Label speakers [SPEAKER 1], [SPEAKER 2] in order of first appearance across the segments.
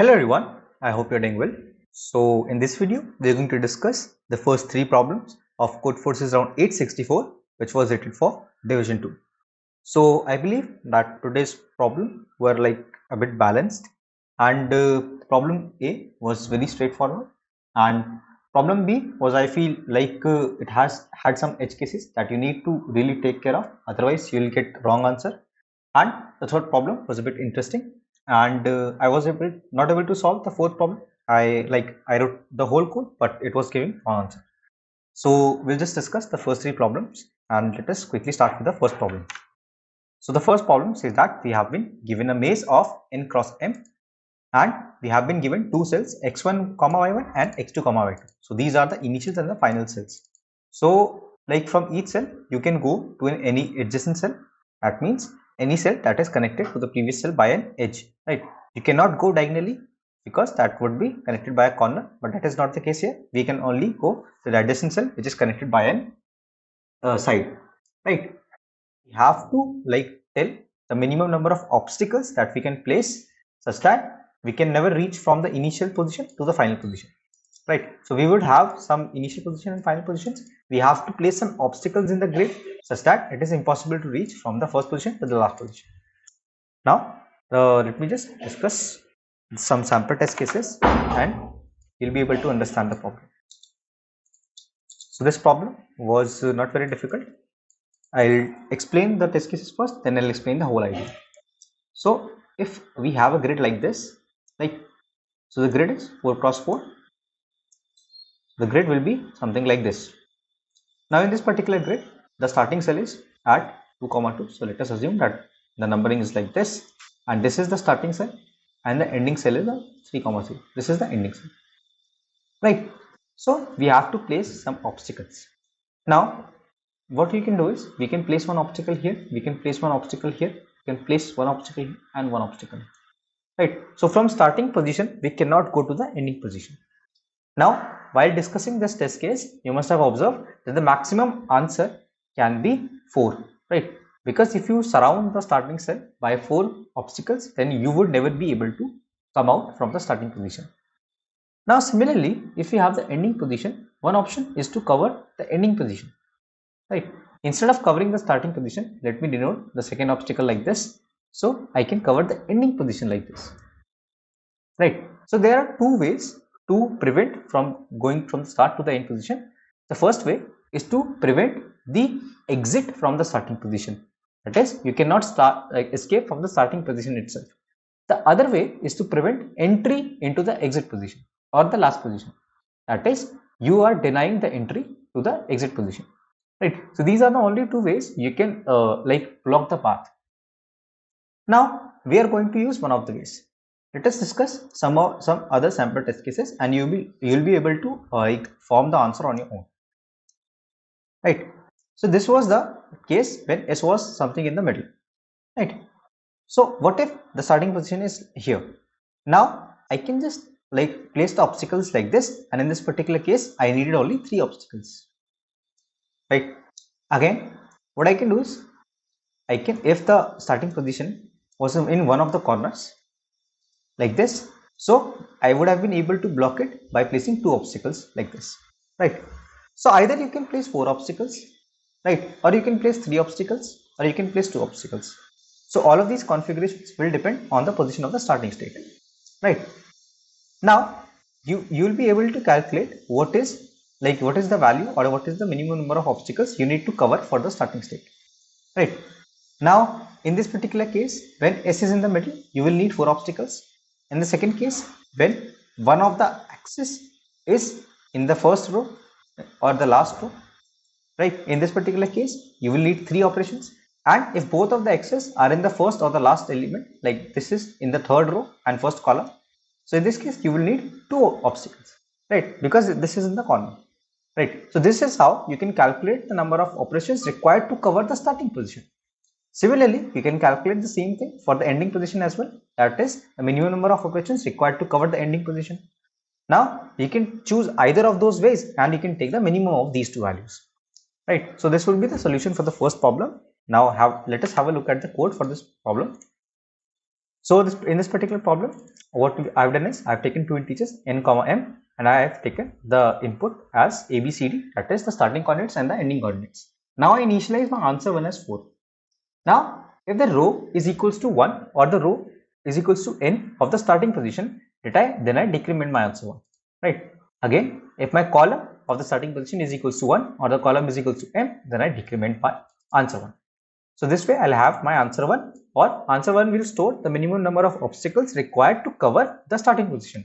[SPEAKER 1] Hello everyone, I hope you're doing well. So in this video, we're going to discuss the first three problems of Codeforces Round 864, which was rated for Division 2. So I believe that today's problem were like a bit balanced, and problem A was very straightforward, and problem B was, I feel like it has had some edge cases that you need to really take care of, otherwise you will get wrong answer. And the third problem was a bit interesting, and I was not able to solve the fourth problem. I wrote the whole code, but it was giving wrong answer. So we'll just discuss the first three problems, and let us quickly start with the first problem. So the first problem says that we have been given a maze of n cross m, and we have been given two cells x1 comma y1 and x2 comma y2. So these are the initials and the final cells. So like from each cell you can go to any adjacent cell. That means any cell that is connected to the previous cell by an edge, right? You cannot go diagonally because that would be connected by a corner, but that is not the case here. We can only go to the adjacent cell which is connected by an side, right? We have to tell the minimum number of obstacles that we can place such that we can never reach from the initial position to the final position, right? So we would have some initial position and final positions. We have to place some obstacles in the grid such that it is impossible to reach from the first position to the last position. Now let me just discuss some sample test cases and you'll be able to understand the problem. So this problem was not very difficult. I'll explain the test cases first, then I'll explain the whole idea. So if we have a grid like this, so the grid is 4 cross 4. The grid will be something like this. Now in this particular grid, the starting cell is at 2, 2. So let us assume that the numbering is like this, and this is the starting cell, and the ending cell is 3, 3. This is the ending cell, right? So we have to place some obstacles. Now what we can do is we can place one obstacle here, we can place one obstacle here, we can place one obstacle here and one obstacle here, right? So from starting position we cannot go to the ending position. Now while discussing this test case, you must have observed that the maximum answer can be 4, right? Because if you surround the starting cell by 4 obstacles, then you would never be able to come out from the starting position. Now similarly, if we have the ending position, one option is to cover the ending position, right? Instead of covering the starting position, let me denote the second obstacle like this. So I can cover the ending position like this, right? So there are two ways to prevent from going from the start to the end position. The first way is to prevent the exit from the starting position. That is, you cannot escape from the starting position itself. The other way is to prevent entry into the exit position or the last position. That is, you are denying the entry to the exit position, right? So these are the only two ways you can block the path. Now we are going to use one of the ways. Let us discuss some other sample test cases, and you'll be able to form the answer on your own, right? So this was the case when S was something in the middle, right? So what if the starting position is here? Now I can just place the obstacles like this, and in this particular case I needed only 3 obstacles, right? Again, what I can do is I can, if the starting position was in one of the corners like this, so I would have been able to block it by placing 2 obstacles like this, right? So either you can place 4 obstacles, right, or you can place 3 obstacles, or you can place 2 obstacles. So all of these configurations will depend on the position of the starting state, right? Now you will be able to calculate what is the value or what is the minimum number of obstacles you need to cover for the starting state, right? Now in this particular case, when S is in the middle, you will need 4 obstacles. In the second case, when one of the axis is in the first row or the last row, right, in this particular case you will need 3 operations. And if both of the axes are in the first or the last element, like this is in the third row and first column, so in this case you will need 2 obstacles, right, because this is in the corner, right? So this is how you can calculate the number of operations required to cover the starting position. Similarly, you can calculate the same thing for the ending position as well. That is the minimum number of operations required to cover the ending position. Now you can choose either of those ways and you can take the minimum of these 2 values, right? So this will be the solution for the first problem. Now let us have a look at the code for this problem. So in this particular problem, what I've done is I've taken two integers n comma m, and I have taken the input as a b c d, that is the starting coordinates and the ending coordinates. Now I initialize my answer 1 as 4. Now if the row is equals to 1 or the row is equals to n of the starting position, then I decrement my answer 1, right? Again, if my column of the starting position is equals to 1 or the column is equals to m, then I decrement my answer 1. So this way I'll have my answer 1, or answer 1 will store the minimum number of obstacles required to cover the starting position.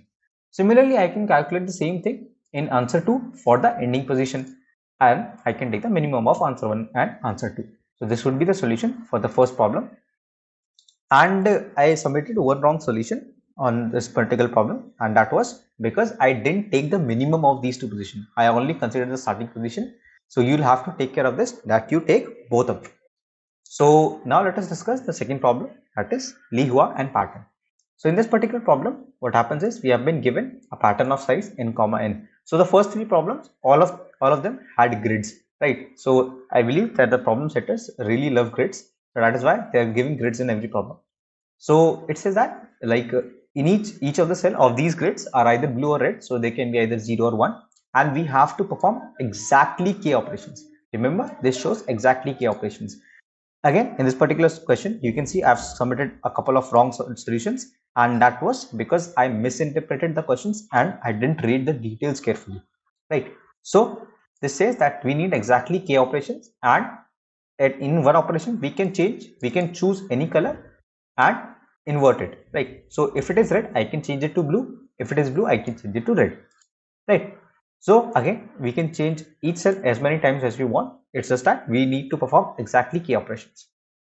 [SPEAKER 1] Similarly, I can calculate the same thing in answer 2 for the ending position, and I can take the minimum of answer 1 and answer 2. So this would be the solution for the first problem. And I submitted one wrong solution on this particular problem, and that was because I didn't take the minimum of these two positions. I only considered the starting position. So you'll have to take care of this, that you take both of them. So now let us discuss the second problem, that is Hua and Pattern. So in this particular problem, what happens is we have been given a pattern of size n comma n. So the first three problems, all of them had grids, right? So I believe that the problem setters really love grids. So that is why they are giving grids in every problem. So it says that like in each of the cell of these grids are either blue or red, so they can be either 0 or 1, and we have to perform exactly k operations. Remember, this shows exactly k operations. Again, in this particular question, you can see I've submitted a couple of wrong solutions, and that was because I misinterpreted the questions and I didn't read the details carefully, right? So this says that we need exactly k operations, and in one operation we can choose any color and invert it, right? So if it is red, I can change it to blue. If it is blue, I can change it to red, right? So again, we can change each cell as many times as we want. It's just that we need to perform exactly k operations.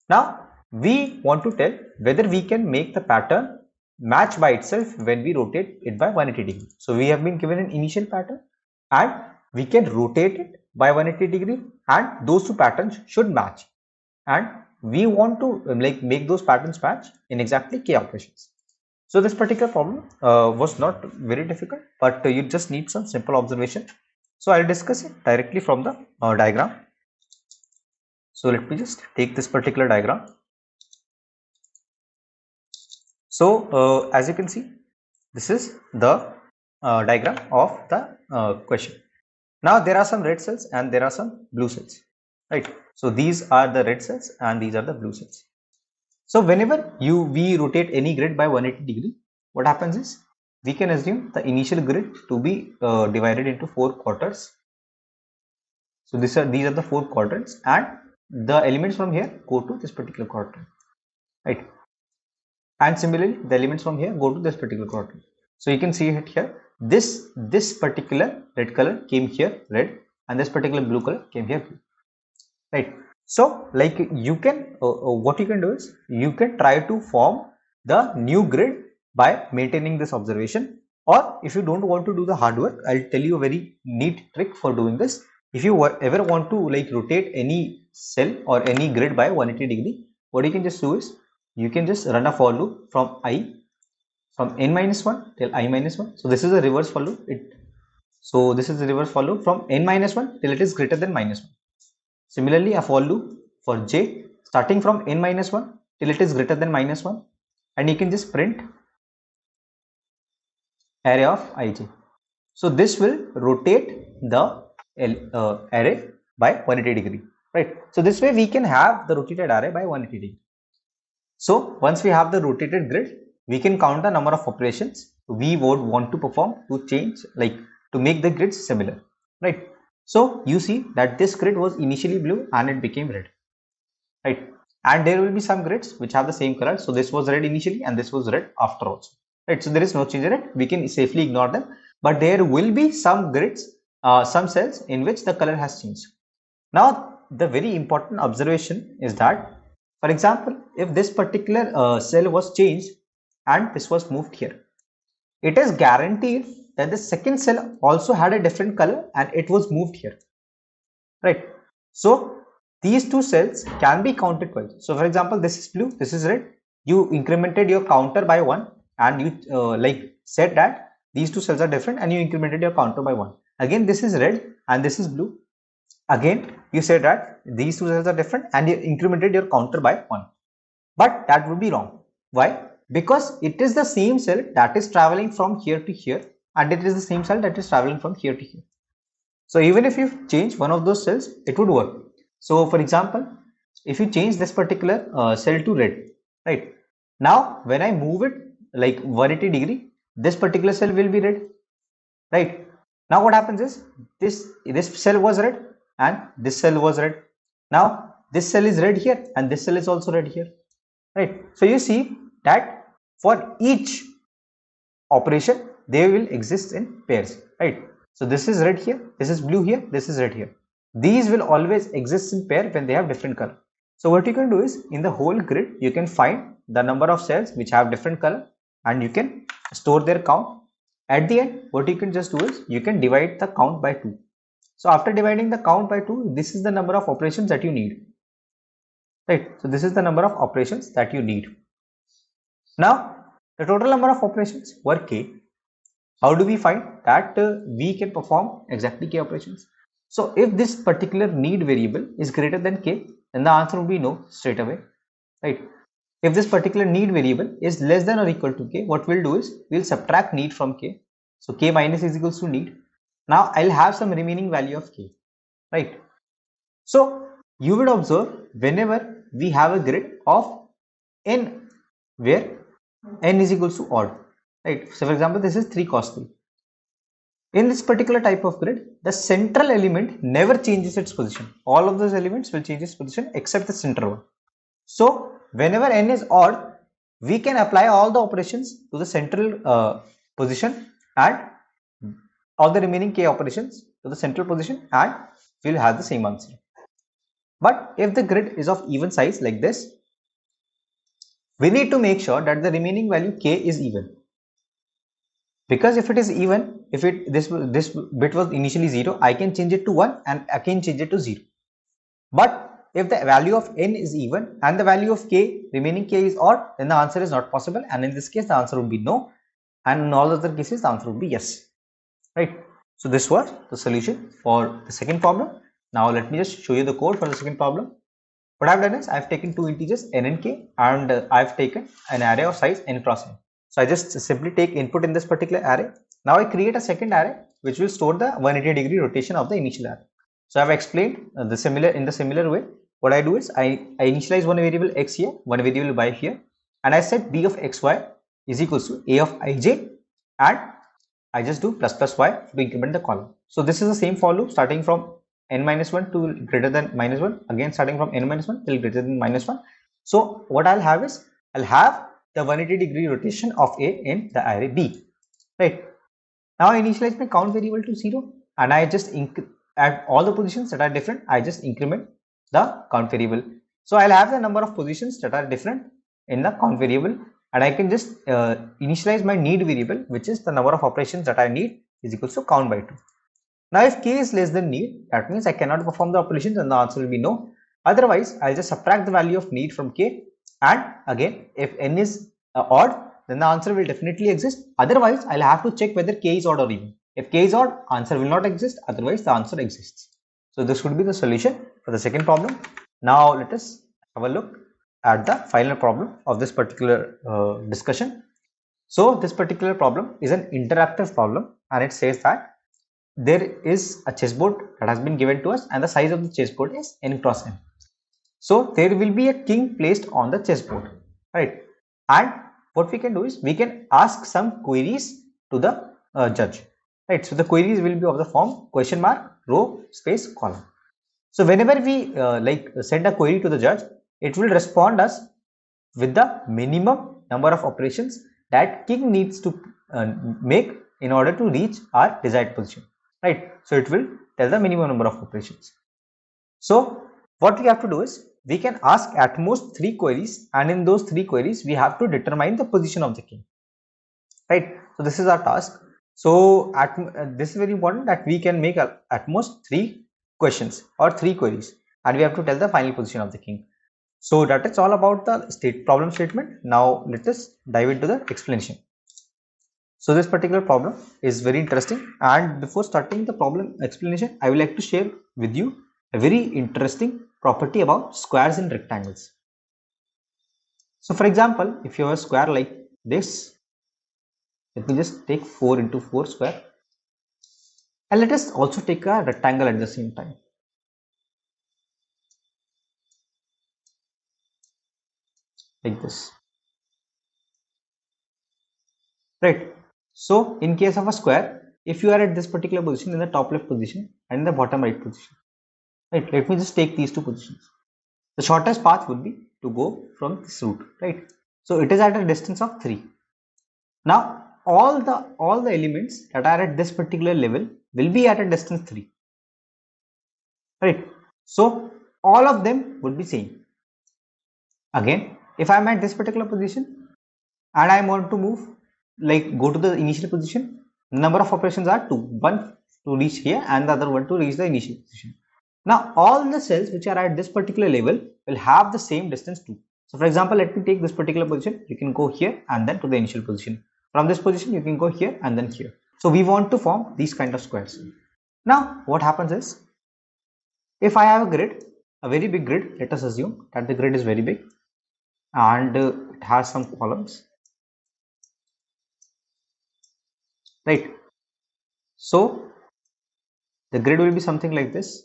[SPEAKER 1] Now we want to tell whether we can make the pattern match by itself when we rotate it by 180 degree. So we have been given an initial pattern and we can rotate it by 180 degree, and those two patterns should match, and we want to make those patterns match in exactly k operations. So this particular problem was not very difficult, but you just need some simple observation. So I'll discuss it directly from the diagram. So let me just take this particular diagram. So as you can see, this is the diagram of the question. Now there are some red cells and there are some blue cells, right? So these are the red cells and these are the blue cells. So whenever we rotate any grid by 180 degree, what happens is we can assume the initial grid to be divided into 4 quarters. So these are the 4 quadrants, and the elements from here go to this particular quadrant, right? And similarly, the elements from here go to this particular quadrant. So you can see it here. This particular red color came here red, and this particular blue color came here blue, right? So like you can what you can do is you can try to form the new grid by maintaining this observation, or if you don't want to do the hard work, I'll tell you a very neat trick for doing this. If you ever want to like rotate any cell or any grid by 180 degree, what you can just do is you can just run a for loop from n-1 till i-1. So this is a reverse for loop. This is the reverse for loop from n-1 till it is greater than -1. Similarly, a for loop for j starting from n-1 till it is greater than -1, and you can just print array of ij. So this will rotate the array by 180 degree, right? So this way we can have the rotated array by 180 degree. So once we have the rotated grid, we can count the number of operations we would want to perform to change, like to make the grids similar, right? So you see that this grid was initially blue and it became red, right? And there will be some grids which have the same color. So this was red initially and this was red after also, right? So there is no change in it. We can safely ignore them, but there will be some grids, some cells in which the color has changed. Now the very important observation is that, for example, if this particular cell was changed and this was moved here, it is guaranteed that the second cell also had a different color and it was moved here, right? So these two cells can be counted twice. So for example, this is blue, this is red. You incremented your counter by 1 and you like said that these two cells are different, and you incremented your counter by 1. Again, this is red and this is blue. Again, you said that these two cells are different and you incremented your counter by 1. But that would be wrong. Why? because it is the same cell that is traveling from here to here, and it is the same cell that is traveling from here to here. So even if you change one of those cells, it would work. So for example, if you change this particular cell to red, right? Now when I move it like 180°, this particular cell will be red, right? Now what happens is this cell was red and this cell was red. Now this cell is red here and this cell is also red here, right? So you see that for each operation they will exist in pairs, right? So this is red here, this is blue here, this is red here. These will always exist in pair when they have different color. So what you can do is in the whole grid you can find the number of cells which have different color and you can store their count. At the end what you can just do is you can divide the count by 2. So after dividing the count by 2, this is the number of operations that you need, right? So this is the number of operations that you need. Now the total number of operations were k. How do we find that we can perform exactly k operations? So if this particular need variable is greater than k, then the answer will be no straight away, right? If this particular need variable is less than or equal to k, what we'll do is we'll subtract need from k. So k minus is equals to need. Now I'll have some remaining value of k, right? So you would observe whenever we have a grid of n where n is equals to odd, right? So for example, this is 3 cos 3. In this particular type of grid, the central element never changes its position. All of those elements will change its position except the central one. So whenever n is odd, we can apply all the operations to the central position and all the remaining k operations to the central position and we will have the same answer. But if the grid is of even size like this, we need to make sure that the remaining value k is even. Because if it is even, if this bit was initially 0, I can change it to 1 and I can change it to 0. But if the value of n is even and the value of k, remaining k is odd, then the answer is not possible, and in this case the answer would be no, and in all other cases the answer would be yes, right? So this was the solution for the second problem. Now let me just show you the code for the second problem. What I've done is I've taken two integers n and k and I've taken an array of size n cross n. So I just simply take input in this particular array. Now I create a second array which will store the 180° rotation of the initial array. So I've explained in the similar way. What I do is I initialize one variable x here, one variable y here, and I set b of xy is equals to a of ij, and I just do plus plus y to increment the column. So this is the same for loop starting from n minus 1 to greater than minus 1, again starting from n minus 1 till greater than minus 1. So what I'll have is I'll have the 180° rotation of a in the array b, right? Now I initialize my count variable to 0 and I just at all the positions that are different, I just increment the count variable. So I'll have the number of positions that are different in the count variable, and I can just initialize my need variable, which is the number of operations that I need is equals to count by 2. Now if k is less than need, that means I cannot perform the operations and the answer will be no. Otherwise I'll just subtract the value of need from k, and again if n is odd, then the answer will definitely exist. Otherwise I'll have to check whether k is odd or even. If k is odd, answer will not exist, otherwise the answer exists. So this would be the solution for the second problem. Now let us have a look at the final problem of this particular discussion. So this particular problem is an interactive problem, and it says that there is a chessboard that has been given to us and the size of the chessboard is n cross n. So there will be a king placed on the chessboard, right? And what we can do is we can ask some queries to the judge, right? So the queries will be of the form question mark, row, space, column. So whenever we send a query to the judge, it will respond us with the minimum number of operations that king needs to make in order to reach our desired position, right? So it will tell the minimum number of operations. So what we have to do is we can ask at most 3 queries, and in those 3 queries we have to determine the position of the king, right? So this is our task. So this is very important that we can make at most 3 questions or 3 queries, and we have to tell the final position of the king. So that is all about the problem statement. Now let us dive into the explanation. So this particular problem is very interesting, and before starting the problem explanation, I would like to share with you a very interesting property about squares and rectangles. So for example, if you have a square like this, let me just take 4 into 4 square, and let us also take a rectangle at the same time, like this, right? So in case of a square, if you are at this particular position, in the top left position and in the bottom right position, right? Let me just take these two positions. The shortest path would be to go from this route, right? So it is at a distance of 3. Now all the elements that are at this particular level will be at a distance 3, right? So all of them would be same. Again, if I am at this particular position and I want to move, like go to the initial position, the number of operations are 2, one to reach here and the other one to reach the initial position. Now all the cells which are at this particular level will have the same distance 2. So for example, let me take this particular position. You can go here and then to the initial position. From this position you can go here and then here. So we want to form these kind of squares. Now what happens is, if I have a grid, a very big grid, let us assume that the grid is very big and it has some columns, right? So the grid will be something like this.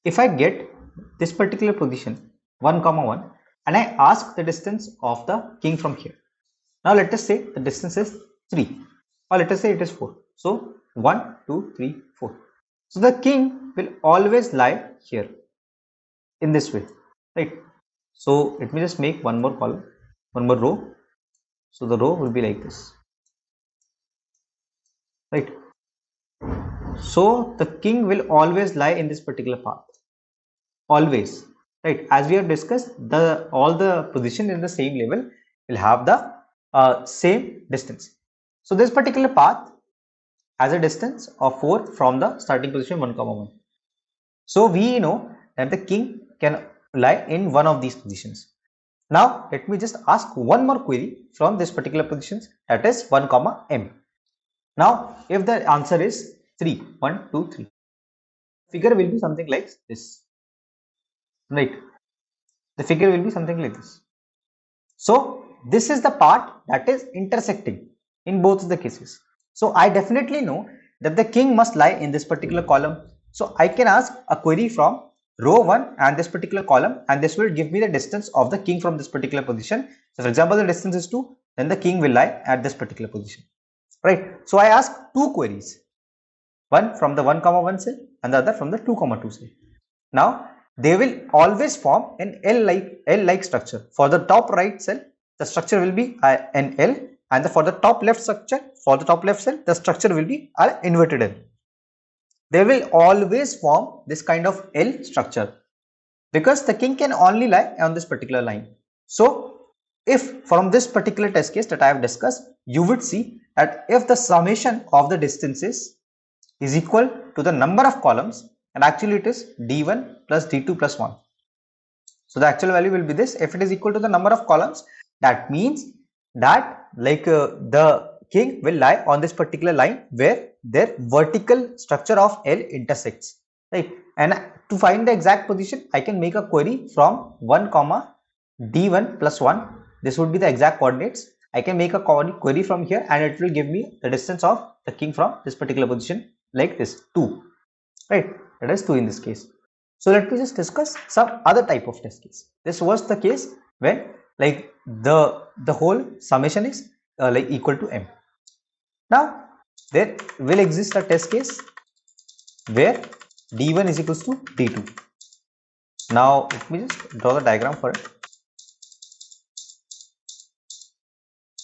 [SPEAKER 1] If I get this particular position 1 comma 1 and I ask the distance of the king from here. Now let us say the distance is 3, or let us say it is 4. So 1 2 3 4. So the king will always lie here in this way, right? So let me just make one more column, one more row. So the row will be like this, right? So the king will always lie in this particular path, always, right? As we have discussed, the all the position in the same level will have the same distance. So this particular path has a distance of 4 from the starting position 1 comma 1. So we know that the king can lie in one of these positions. Now let me just ask one more query from this particular positions, that is 1 comma m. Now if the answer is 3, 1 2 3, figure will be something like this, right? The figure will be something like this. So this is the part that is intersecting in both the cases. So I definitely know that the king must lie in this particular column. So I can ask a query from row 1 and this particular column, and this will give me the distance of the king from this particular position. So for example, the distance is 2, then the king will lie at this particular position, right? So I ask two queries, one from the 1 comma 1 cell and the other from the 2 comma 2 cell. Now they will always form an L-like structure. For the top right cell, the structure will be an L, and for the top left structure, for the top left cell, the structure will be an inverted L. They will always form this kind of L structure because the king can only lie on this particular line. So if from this particular test case that I have discussed, you would see that if the summation of the distances is equal to the number of columns, and actually it is d1 plus d2 plus 1. So the actual value will be this. If it is equal to the number of columns, that means that the king will lie on this particular line where their vertical structure of L intersects, right? And to find the exact position, I can make a query from 1 comma d1 plus 1. This would be the exact coordinates. I can make a query from here and it will give me the distance of the king from this particular position, like this, 2, right? That is 2 in this case. So let me just discuss some other type of test case. This was the case when like the whole summation is like equal to m. Now there will exist a test case where d1 is equals to d2. Now let me just draw the diagram for it,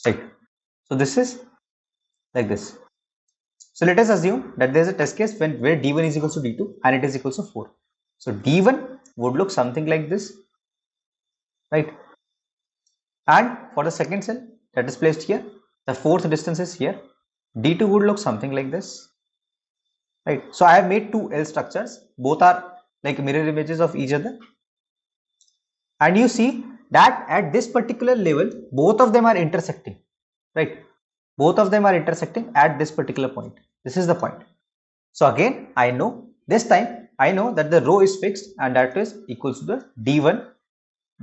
[SPEAKER 1] right? So this is like this. So let us assume that there is a test case where d1 is equals to d2 and it is equals to 4. So d1 would look something like this, right? And for the second cell that is placed here, the fourth distance is here, d2 would look something like this, right? So I have made two L structures, both are like mirror images of each other, and you see that at this particular level both of them are intersecting, right? Both of them are intersecting at this particular point. This is the point. So again, I know this time that the row is fixed and that is equals to the d1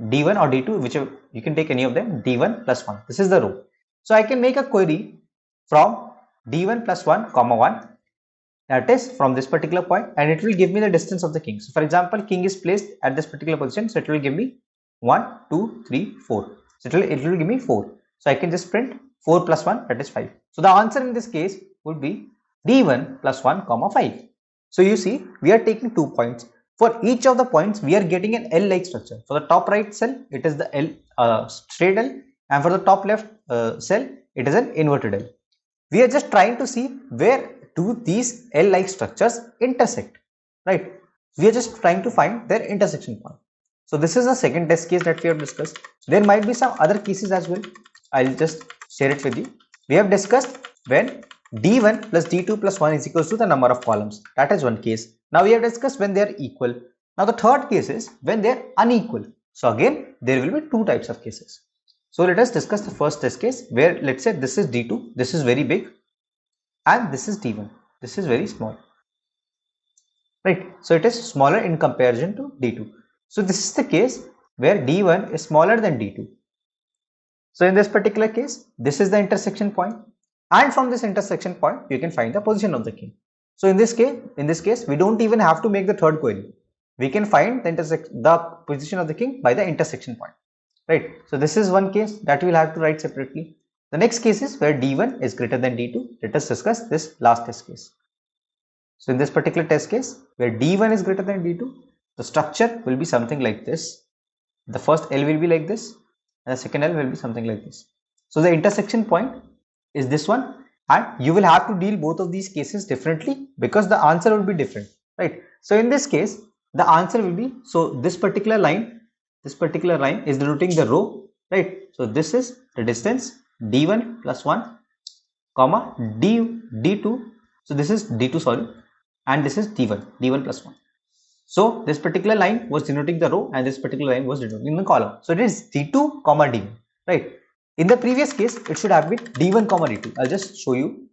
[SPEAKER 1] or d2, whichever You can take any of them, d1 plus 1. This is the row. So I can make a query from d1 plus 1 comma 1, that is from this particular point, and it will give me the distance of the king. So for example, king is placed at this particular position, so it will give me 1, 2, 3, 4. So it will give me 4. So I can just print 4 plus 1, that is 5. So the answer in this case would be d1 plus 1 comma 5. So you see, we are taking 2 points. For each of the points, we are getting an L-like structure. For the top right cell, it is the straight L, and for the top left cell, it is an inverted L. We are just trying to see where do these L-like structures intersect, right? We are just trying to find their intersection point. So this is the second test case that we have discussed. There might be some other cases as well. I'll just share it with you. We have discussed when d1 plus d2 plus 1 is equals to the number of columns. That is one case. Now we have discussed when they are equal. Now the third case is when they are unequal. So again, there will be two types of cases. So let us discuss the first test case where let's say this is d2, this is very big, and this is d1, this is very small, right? So it is smaller in comparison to d2. So this is the case where d1 is smaller than d2. So in this particular case, this is the intersection point, and from this intersection point you can find the position of the king. So in this case we don't even have to make the third query. We can find the position of the king by the intersection point, right? So this is one case that we will have to write separately. The next case is where d1 is greater than d2. Let us discuss this last test case. So in this particular test case where d1 is greater than d2, the structure will be something like this. The first L will be like this, and the second L will be something like this. So the intersection point is this one, and you will have to deal both of these cases differently because the answer will be different, right? So in this case, the answer will be, so this particular line is denoting the row, right? So this is the distance d1 plus 1 comma d2. So this is d2, sorry, and this is d1 plus 1. So this particular line was denoting the row and this particular line was denoting the column. So it is d2 comma d1, right? In the previous case, it should have been d1 comma d2. I'll just show you.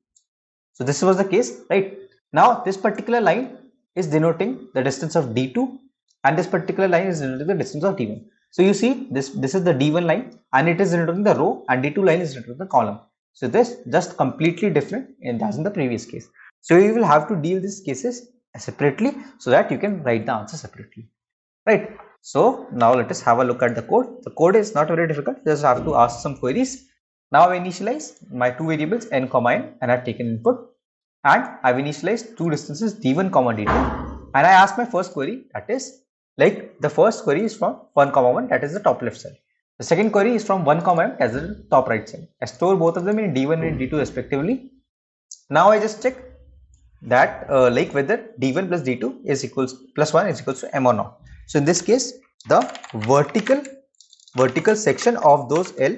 [SPEAKER 1] So this was the case, right? Now this particular line is denoting the distance of d2 and this particular line is denoting the distance of d1. So you see this is the d1 line and it is denoting the row, and d2 line is denoting the column. So this just completely different as in the previous case. So you will have to deal these cases separately so that you can write the answer separately, right? So now let us have a look at the code. The code is not very difficult, just have to ask some queries. Now I initialize my two variables n comma n and I have taken input, and I've initialized two distances d1 comma d2, and I ask my first query, that is like the first query is from 1 comma 1, that is the top left cell. The second query is from 1 comma m, that is the top right cell. I store both of them in d1 and d2 respectively. Now I just check that like whether d1 plus d2 is equals plus 1 is equals to m or not. So in this case, the vertical section of those L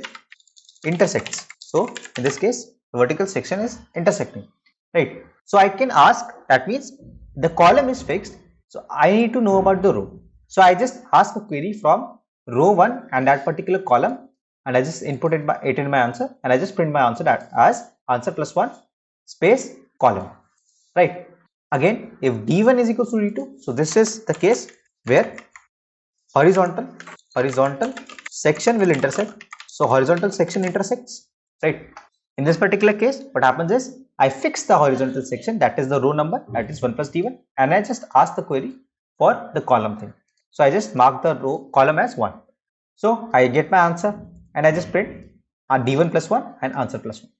[SPEAKER 1] intersects. So in this case, the vertical section is intersecting, right? So I can ask, that means the column is fixed, so I need to know about the row. So I just ask a query from row 1 and that particular column, and I just input it in my answer, and I just print my answer that as answer plus 1 space column, right? Again, if d1 is equals to d2, so this is the case where horizontal section will intersect. So horizontal section intersects, right? In this particular case, what happens is I fix the horizontal section, that is the row number, that is 1 plus d1, and I just ask the query for the column thing. So I just mark the row column as 1. So I get my answer and I just print d1 plus 1 and answer plus 1.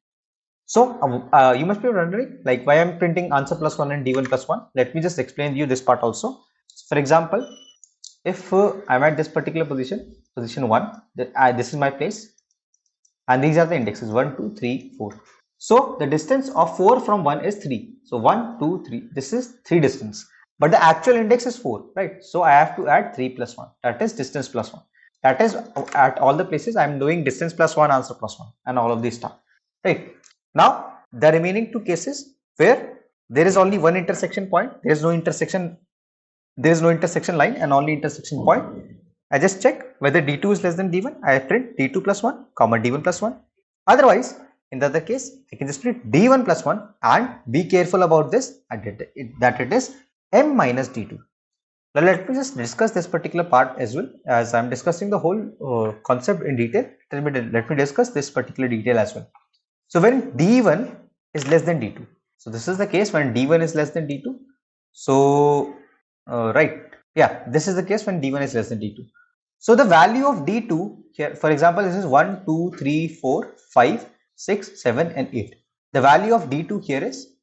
[SPEAKER 1] So you must be wondering like why I'm printing answer plus 1 and d1 plus 1. Let me just explain to you this part also. For example, if I'm at this particular position 1, this is my place, and these are the indexes 1, 2, 3, 4. So the distance of 4 from 1 is 3. So 1, 2, 3. This is 3 distance, but the actual index is 4, right? So I have to add 3 plus 1. That is distance plus 1. That is at all the places I'm doing distance plus 1, answer plus 1, and all of these stuff, right? Now the remaining two cases where there is only one intersection point, there is no intersection line and only intersection point. I just check whether d2 is less than d1. I print d2 plus 1 comma d1 plus 1. Otherwise, in the other case, I can just print d1 plus 1 and be careful about this that it is m minus d2, Now let me just discuss this particular part as well, as I'm discussing the whole concept in detail. Let me discuss this particular detail as well. So when D1 is less than D2, so this is the case when D1 is less than D2. So right, yeah, this is the case when D1 is less than D2. So the value of D2 here, for example, this is 1, 2, 3, 4, 5, 6, 7 and 8. The value of D2 here is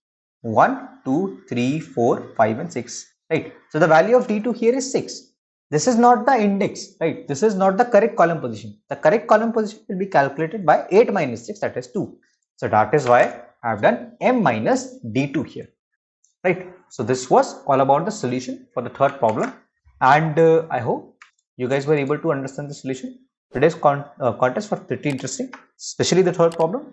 [SPEAKER 1] 1, 2, 3, 4, 5 and 6, right? So the value of D2 here is 6. This is not the index, right? This is not the correct column position. The correct column position will be calculated by 8 minus 6, that is 2. So that is why I have done M minus D2 here, right? So this was all about the solution for the third problem, and I hope you guys were able to understand the solution. Today's contest was pretty interesting, especially the third problem,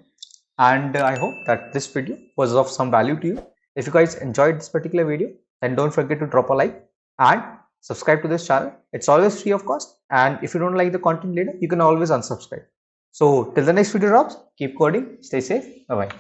[SPEAKER 1] and I hope that this video was of some value to you. If you guys enjoyed this particular video, then don't forget to drop a like and subscribe to this channel. It's always free of cost, and if you don't like the content later, you can always unsubscribe. So till the next video drops, keep coding, stay safe, bye bye.